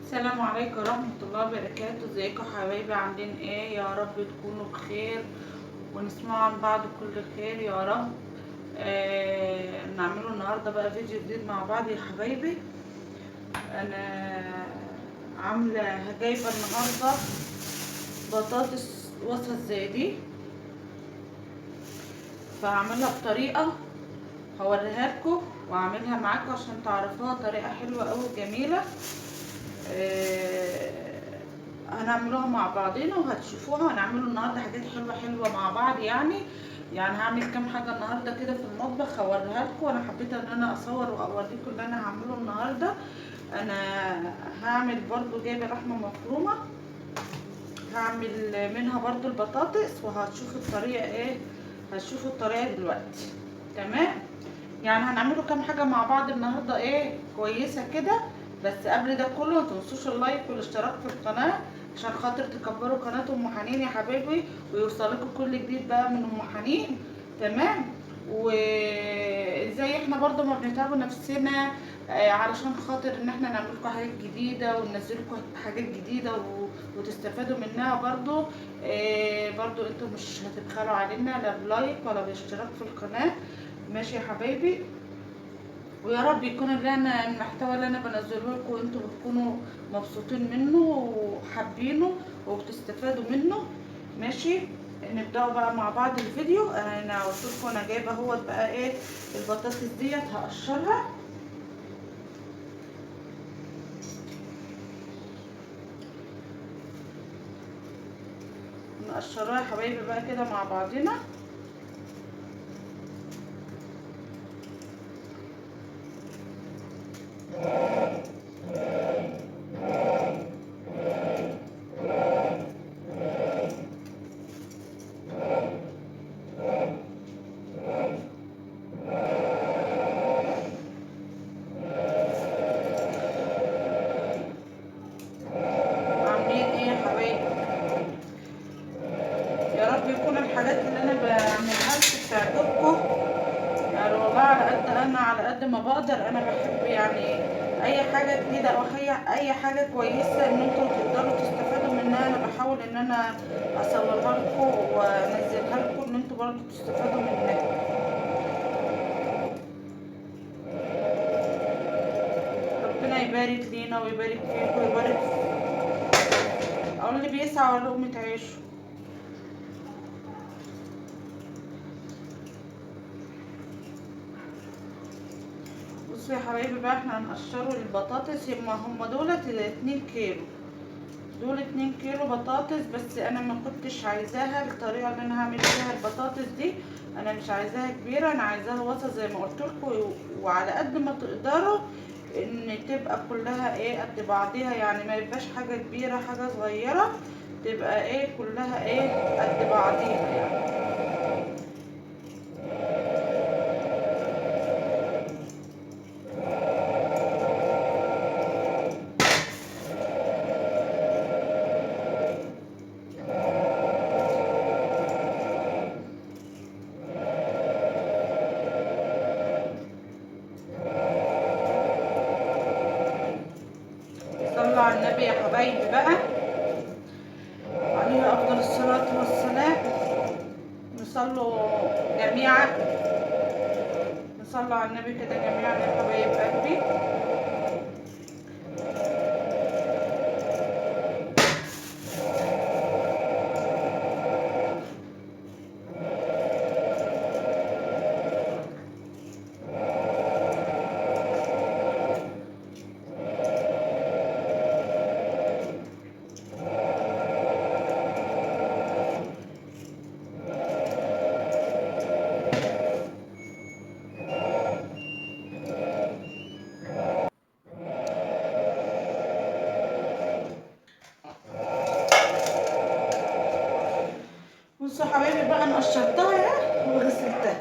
السلام عليكم ورحمة الله وبركاته. ازيكم حبايبي؟ عاملين ايه؟ يا رب تكونوا بخير ونسمع عن بعض كل خير يا رب. نعمله النهاردة بقى فيديو جديد مع بعض يا حبايبي. انا جايبة النهاردة بطاطس وسط زي دي، فهعملها بطريقة هوريها لكم واعملها معاكم عشان تعرفوها. طريقة حلوة اوي جميلة. هنعملوها مع بعضينا وهتشوفوها. هنعمله النهارده حاجات حلوه مع بعض يعني هعمل كام حاجه النهارده كده في المطبخ هوريها لكم. وانا حبيت ان انا اصور واوريكم اللي انا هعمله النهارده. انا هعمل برضو جايبه لحمه مفرومه، هعمل منها برضو البطاطس وهتشوفوا الطريقه ايه. هتشوفوا الطريقه دلوقتي. تمام، يعني هنعمله كام حاجه مع بعض النهارده ايه كويسه كده. بس قبل ده كله متنسوش اللايك والاشتراك في القناه عشان خاطر تكبروا قناه ام حنين يا حبايبي ويوصلكوا كل جديد بقى من ام حنين. تمام، وزي احنا برضو ما بنتعبوا نفسنا علشان خاطر ان احنا نعمل لكم حاجات جديده وننزل لكم حاجات جديده وتستفادوا منها برضو. برضو انتوا مش هتبخلوا علينا لا بلايك ولا باشتراك في القناه. ماشي يا حبايبي، ويا رب يكون المحتوى اللي انا بنزله لكم وانتوا بتكونوا مبسوطين منه وحابينه وبتستفادوا منه. ماشي، نبداوا بقى مع بعض الفيديو. انا قلت لكم انا جايبه اهوت بقى ايه البطاطس ديت هقشرها. نقشرها يا حبايبي بقى كده مع بعضنا. عاملين ايه يا حبايبي؟ يا رب يكون الحاجات اللي انا بعملها لكم تعجبكم. يعني والله على قد ما بقدر انا بحب يعني اي حاجه جديده او اي حاجه كويسه ان انتوا تقدروا تستفادوا منها. انا بحاول ان انا اصورها لكم وانزلها لكم ان انتوا برضو تستفادوا منها. ربنا يبارك لينا ويبارك فيكم ويبارك او اللي بيسعى على لقمه عيشه. بصوا يا حبايبي بقى احنا هنقشروا البطاطس. هم دولت 2 كيلو، دول 2 كيلو بطاطس. بس انا ما كنتش عايزاها الطريقه اللي انا هعمل فيها البطاطس دي. انا مش عايزاها كبيره، انا عايزاها وسط زي ما قلت لكم. وعلى قد ما تقدروا ان تبقى كلها ايه قد بعضيها، يعني ما يبقاش حاجه كبيره حاجه صغيره، تبقى ايه كلها ايه قد بعضيها يعني. صلوا على النبي يا حبايبي بقى عليه افضل الصلاه والسلام. نصلوا جميعا، نصلوا على النبي كده جميعا يا حبايب قلبي. بصوا يا حبايبي بقى انا قشرتها اهي وغسلتها.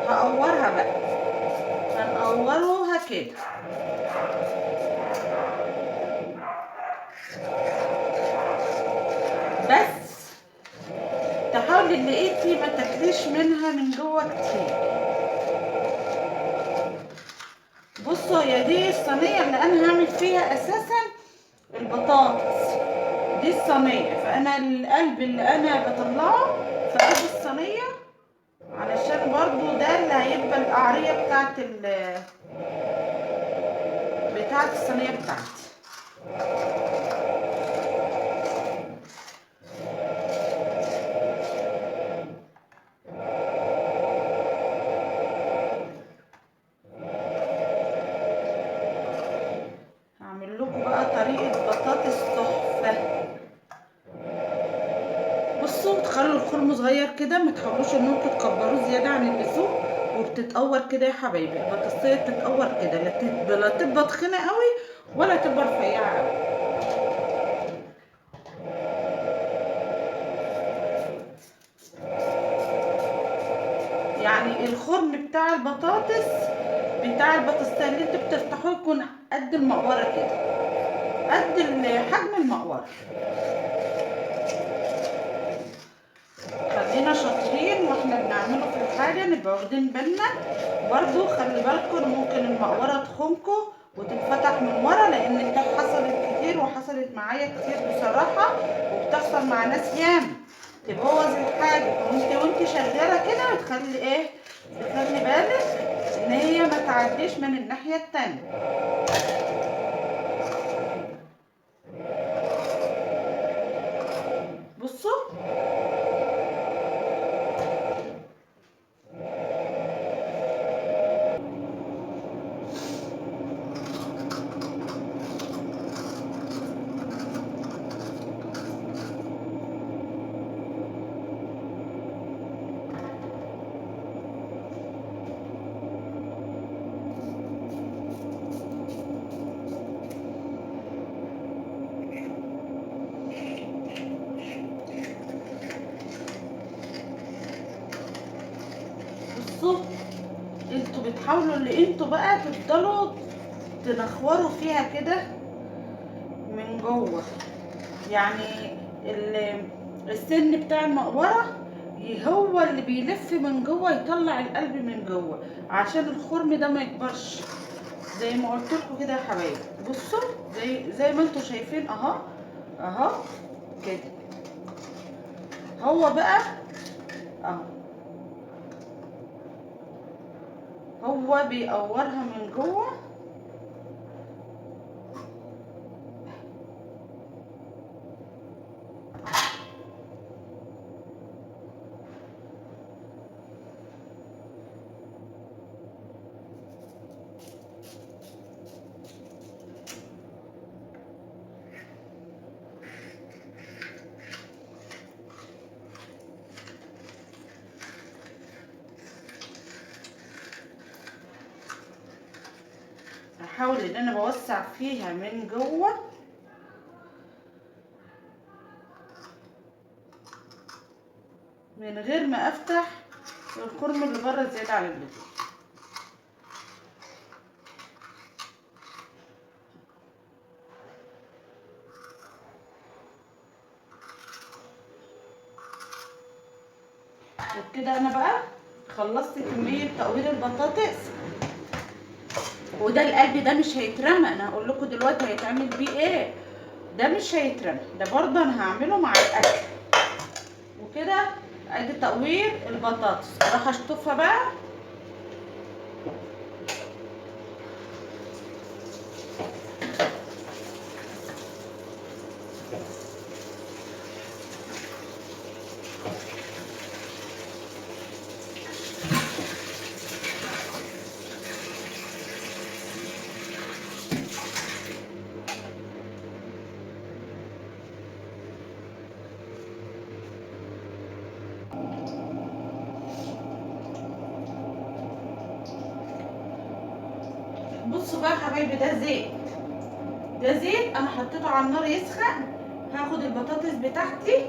هقورها بقى، هنقورها كده. بس تحاولي اللي لقيتي ما تاكليش منها من جوه كتير. بصوا هي دي الصينيه اللي انا هعمل فيها اساسا البطاطس دي الصينية، فانا القلب اللي انا بطلعه في قلب الصينية، علشان برضو ده اللي هيبقى القعرية بتاعت الصينية بتاعتي. هعمل لكم بقى طريقة بطاطس تحفة. بصوا، تخلوا الخرم صغير كده، ما تحاولوش ان انتوا تكبروه زيادة عن اللزوم، وبتتقور كده يا حبايبي. البطاطسية بتتقور كده، لا تبقى تخينة قوي ولا تبقى رفيعة قوي. يعني الخرم بتاع البطاطسية اللي انتوا بتفتحوه يكون قد المقورة كده، قد حجم المقورة. خلينا شاطرين واحنا بنعمله في الحاجة، نبقى واخدين بالنا. برضو خلي بالكم ممكن المقورة تخنكم وتتفتح من ورا، لان دي حصلت كتير وحصلت معايا كتير بصراحة، وبتحصل مع ناس ياما تبوظ الحاجة. وانت شغالة كده تخلي بالك ان هي ما تعديش من الناحية التانية. بصوا، بصوا، انتوا بتحاولوا اللي انتوا بقى تفضلوا تنخوروا فيها كده من جوه، يعني السن بتاع المقورة هو اللي بيلف من جوه يطلع القلب من جوه، عشان الخرم ده ما يكبرش زي ما قلت لكم كده يا حبايبي. بصوا، زي ما انتوا شايفين اهو، اهو كده. هو بقى اهو، هو بيقورها من جوه. هحاول ان انا بوسع فيها من جوه، من غير ما افتح الخرم اللي بره زياده عن اللزوم. وبكده انا بقى خلصت كميه تقوير البطاطس. وده القلب ده مش هيترمى، انا هقول لكم دلوقتي هيتعمل بيه ايه. ده مش هيترمى، ده برضه انا هعمله مع الاكل. وكده ادي تقوير البطاطس، اروح اشطفها بقى. بصوا بقى يا حبايبي، ده زيت انا حطيته على النار يسخن. هاخد البطاطس بتاعتي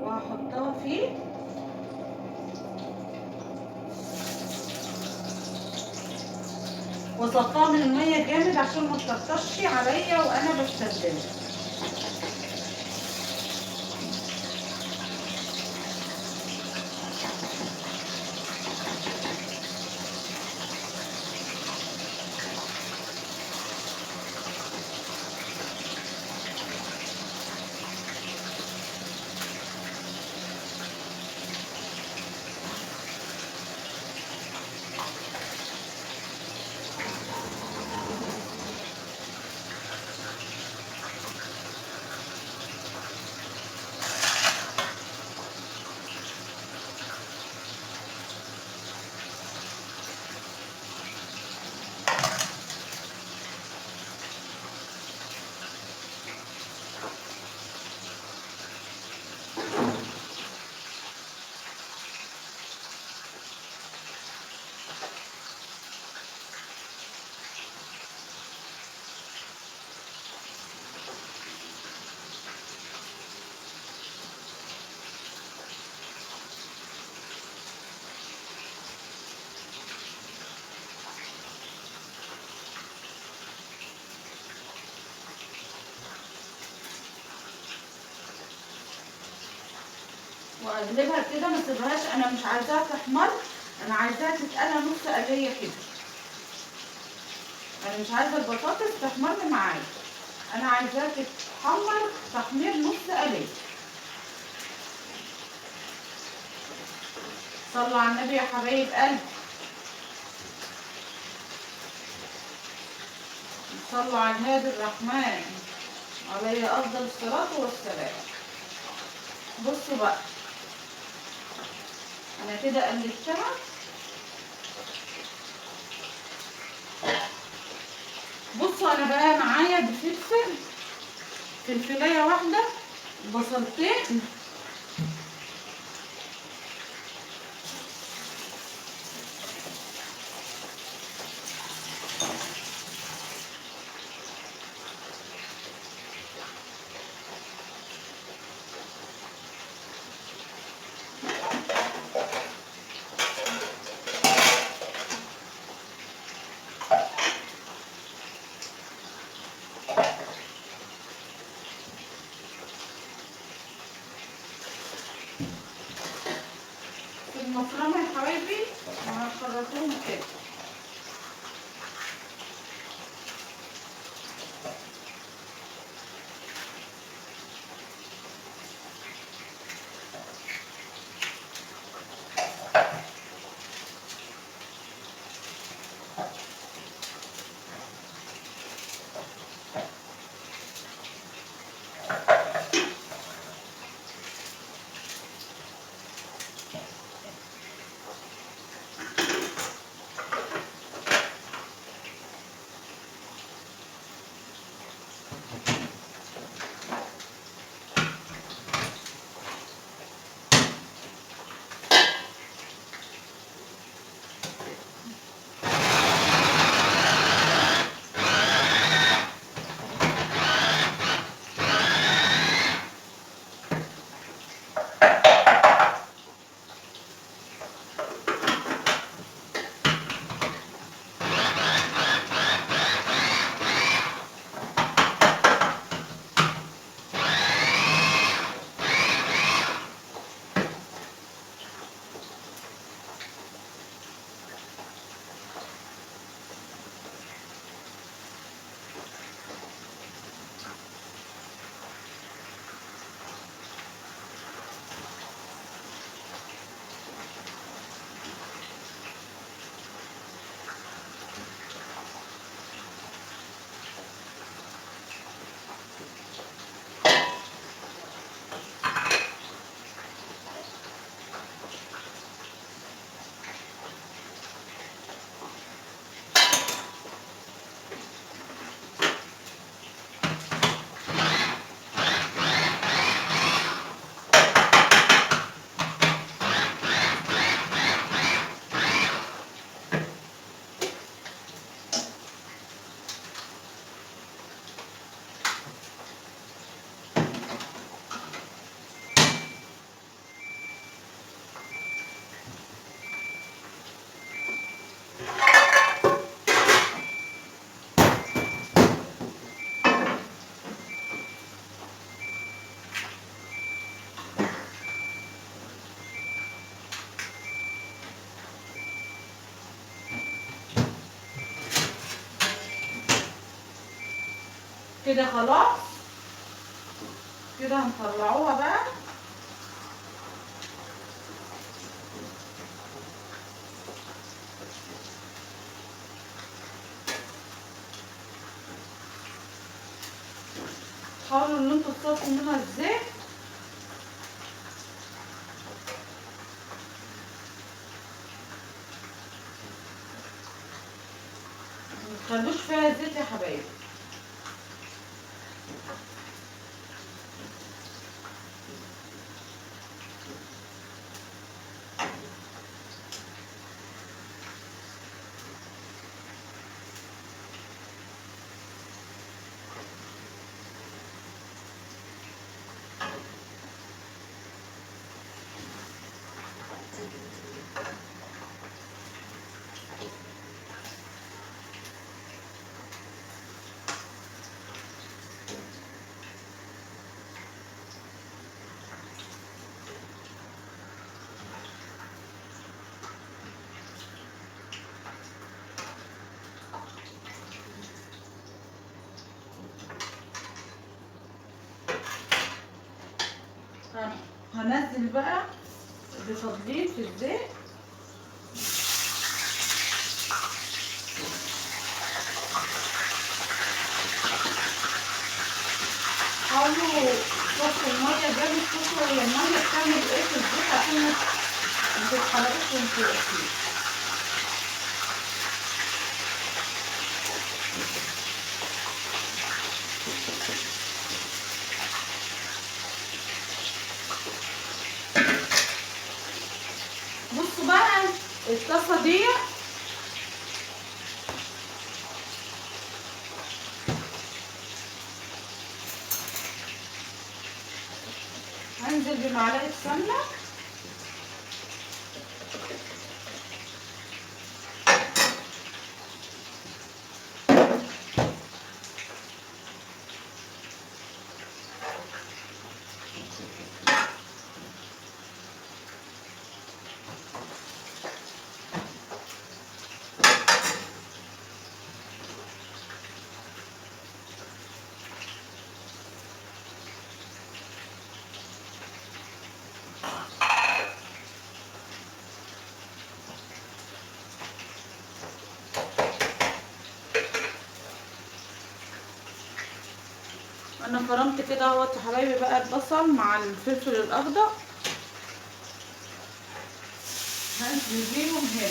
وهحطها فيه، وصفاها من الميه جامد عشان ما تكترش عليا وانا بستخدمها. اقلبها كده ما اسيبهاش، انا مش عايزاها تحمر، انا عايزاها تتقلى نص قليه كده. انا مش عايزه البطاطس تحمر معايا، انا عايزاها تتحمر تحمير نص قليه. صلوا على النبي يا حبايب قلبي، صلوا على الهادي الرحمن عليه افضل الصلاه والسلام. بصوا بقى، انا كده قلبتها. بصوا انا بقى معايا بفلفل، فلفلايه واحده، بصلتين، في المفرمه يا حبايبي وهخرطهم كده. كده خلاص، كده هنطلعوها بقى. حاولوا ان انتوا تصفوا منها الزيت، متخلوش فيها زيت يا حبايبي. هنزل بقى بتضليل في الزيت. حاولوا تصفوا الميه جامد، تصفوا هي الميه بتعمل ايه في الزيت عشان ما تتحرقش وانتوا واقفين. بصوا بقى الطاسه دي هنزل بمعلقه سمنه، انا فرمت كده اهوت يا حبايبي بقى البصل مع الفلفل الاخضر، هنزل بيهم هنا.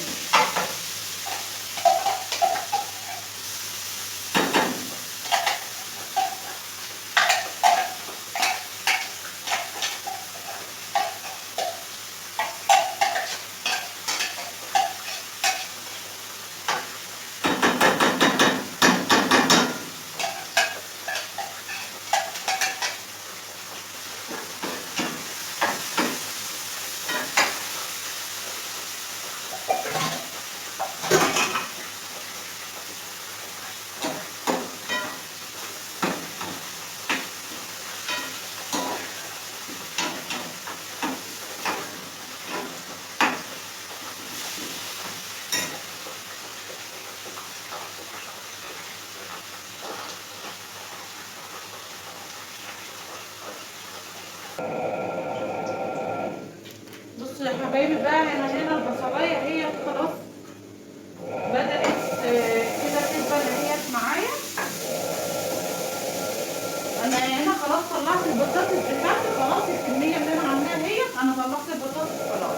بصوا يا حبايبي بقى هنا البصلايه هي خلاص بدأت كده تدبل اهيت معايا. انا هنا خلاص طلعت البطاطس بتاعتي، خلاص الكميه اللي انا عاملاها هي انا طلعت البطاطس خلاص.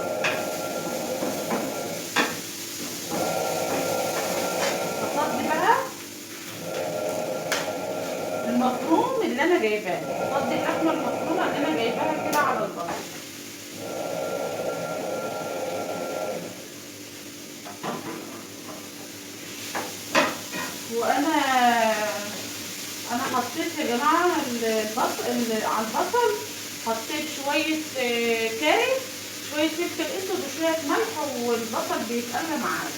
بفضي بقى المفروم اللي انا جايباه، بفضي اللحمه المفرومه اللي انا جايباها كده على البصل. وانا حطيت يا جماعه البصل على البصل، حطيت شويه كاري، شويه فلفل اسود وشويه ملح، والبصل بيتقلى معايا.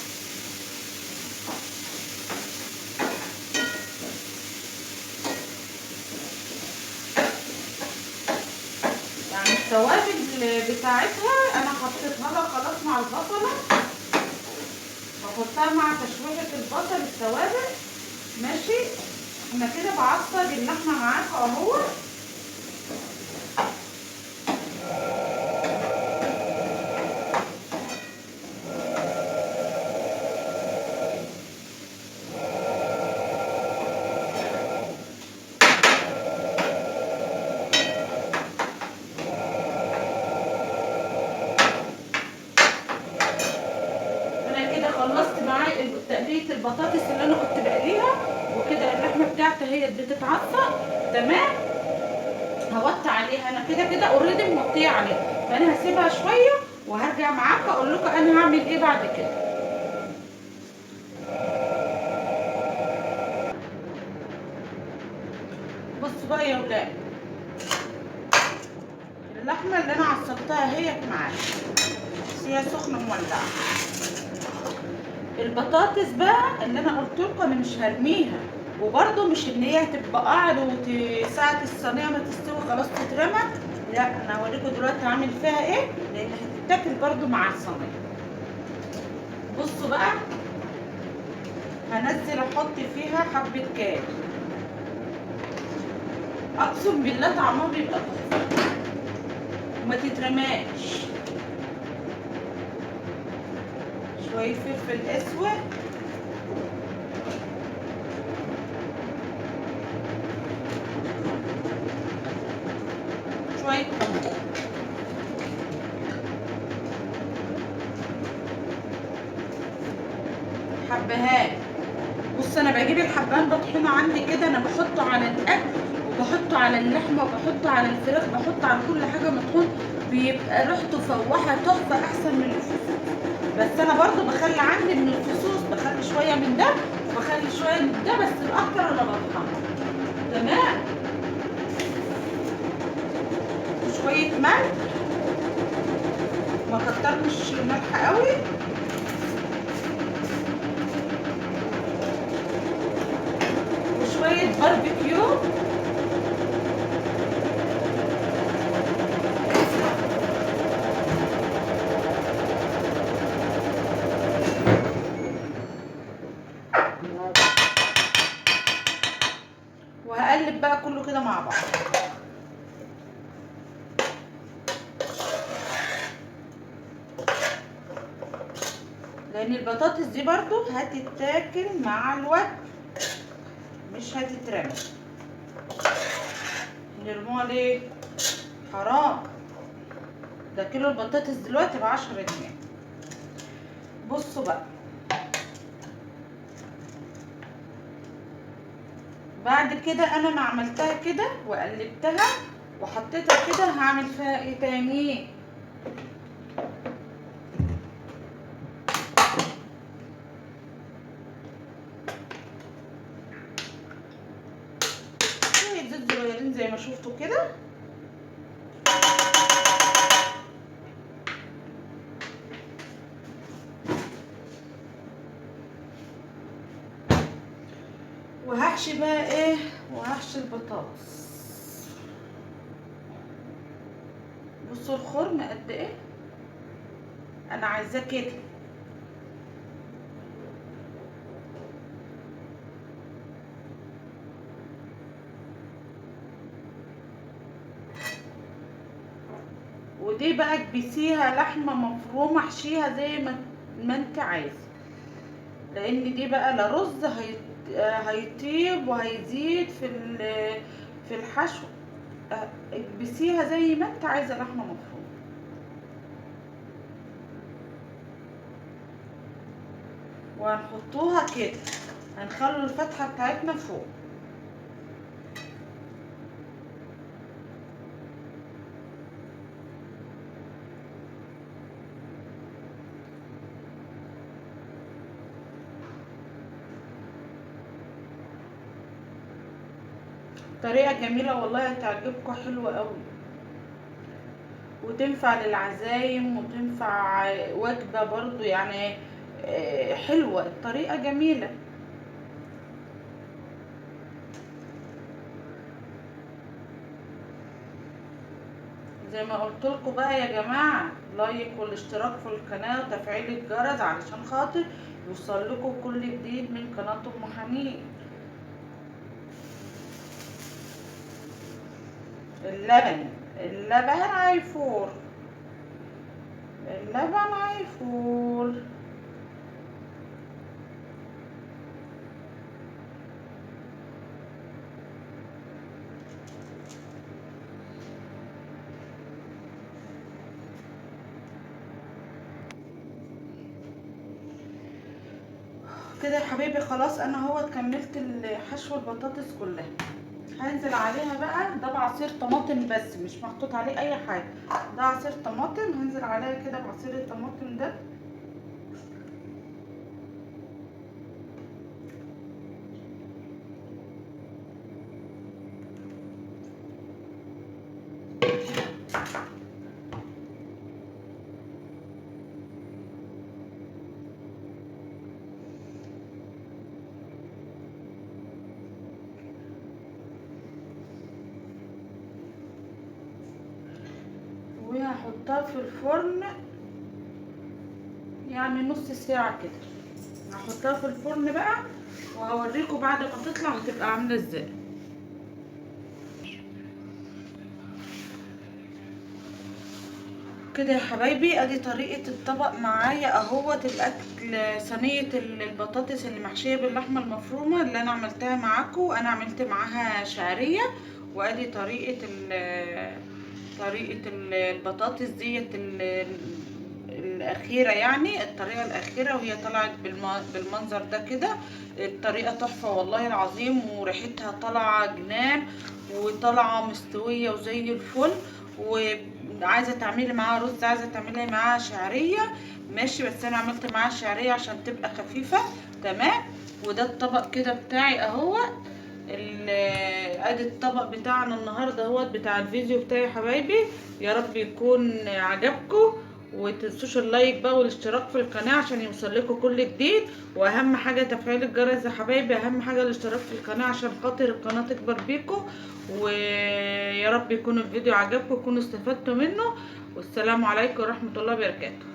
يعني التوابل بتاعتها انا حطيتها لها خلاص مع البصله، بحطها مع تشويحه البصل التوابل. ماشي، انا كده بعصج اللحمه معاكم اهو. انا كده خلصت معايا تقليه البطاطس اللي انا كنت بقليها، وكده اللحمه بتاعتي هي بتتعصق تمام. هوطي عليها، انا كده اوريدي موطيه عليها، فانا هسيبها شويه وهرجع معاكم اقول لكم انا هعمل ايه بعد كده. بصوا بقى يا ولاد، اللحمه اللي انا عصقتها هي معايا بس هي سخنه مولعه. البطاطس بقى اللي انا قلت لكم انا مش هرميها، وبرده مش ان هي هتبقى قاعده ساعه الصينيه ما تستوي خلاص تترمى، لا انا هوريكم دلوقتي هعمل فيها ايه، لان هتتاكل برده مع الصينيه. بصوا بقى، هنزل احط فيها حبه كاري، اقسم بالله طعمها بيبقى تحفه. وما تترماش. شوية فلفل اسود، شوية كمون. حبهان. بص انا بجيب الحبهان بطحنه عندي كده، انا بحطه على الاكل وبحطه على اللحمه وبحطه على الفراخ، بحطه على كل حاجه مطحون، بيبقى ريحته فواحه تحفه احسن من الفصوص. بس انا برضو بخلي عندي من الفصوص، بخلي شويه من ده وبخلي شويه من ده، بس الاكتر انا بطحنه. تمام. وشويه ملح، ما كترتش ملح قوي. وشويه باربيكيو. وهقلب بقى كله كده مع بعض. لان البطاطس دي برضو هتتاكل مع الوجبه، مش هتترمي. نرموها ليه؟ حرام. ده كيلو البطاطس دلوقتي ب10 جنيه. بصوا بقى، بعد كده انا ما عملتها كده وقلبتها وحطيتها كده، هعمل فيها ايه تاني؟ شويه زيت صغيرين زي ما شفتوا كده، وهحشي بقى ايه؟ وهحشي البطاطس. بصوا الخرم قد ايه، انا عايزاه كده. ودي بقى اكبسيها لحمه مفرومه، احشيها زي ما انت عايزه، لان دي بقى لا رز هيطيب وهيزيد في الحشو. اكبسيها زي ما انت عايزه لحمه مفرومه. وهنحطوها كده، هنخلوا الفتحه بتاعتنا فوق. طريقه جميله والله، هتعجبكم، حلوه قوي، وتنفع للعزايم وتنفع وجبه برضو يعني. حلوه الطريقه، جميله. زي ما قلت لكم بقى يا جماعه، لايك والاشتراك في القناه وتفعيل الجرس علشان خاطر يوصل لكم كل جديد من قناه ام حنين. اللبن هيفور، اللبن هيفور. كده يا حبيبي خلاص، انا هو كملت حشو البطاطس كلها. هنزل عليها بقى، ده بعصير طماطم بس، مش محطوط عليه اي حاجه، ده عصير طماطم. هنزل عليها كده بعصير الطماطم ده. وهحطها في الفرن يعني نص ساعه كده. هحطها في الفرن بقى وهوريكم بعد ما تطلع هتبقى عامله ازاي. كده يا حبايبي، ادي طريقة الطبق معايا اهوت. الاكل صينية البطاطس اللي محشية باللحمة المفرومة اللي انا عملتها معاكم، انا عملت معاها شعرية. وادي طريقة البطاطس ديت الاخيرة، يعني الطريقة الاخيرة، وهي طلعت بالمنظر ده كده. الطريقة تحفة والله العظيم، وريحتها طالعة جنان، وطالعة مستوية وزي الفل. وعايزة تعملي معاها رز، عايزة تعملي معاها شعرية، ماشي، بس انا عملت معاها شعرية عشان تبقى خفيفة. تمام. وده الطبق كده بتاعي اهوت. ادي الطبق بتاعنا النهارده اهوت، بتاع الفيديو بتاعي يا حبايبي. يا رب يكون عجبكم، ومتنسوش اللايك بقى والاشتراك في القناه عشان يوصل لكم كل جديد. واهم حاجه تفعيل الجرس يا حبايبي، اهم حاجه الاشتراك في القناه عشان خاطر القناه تكبر بيكم. ويا رب يكون الفيديو عجبكم، تكونوا استفدتوا منه. والسلام عليكم ورحمه الله وبركاته.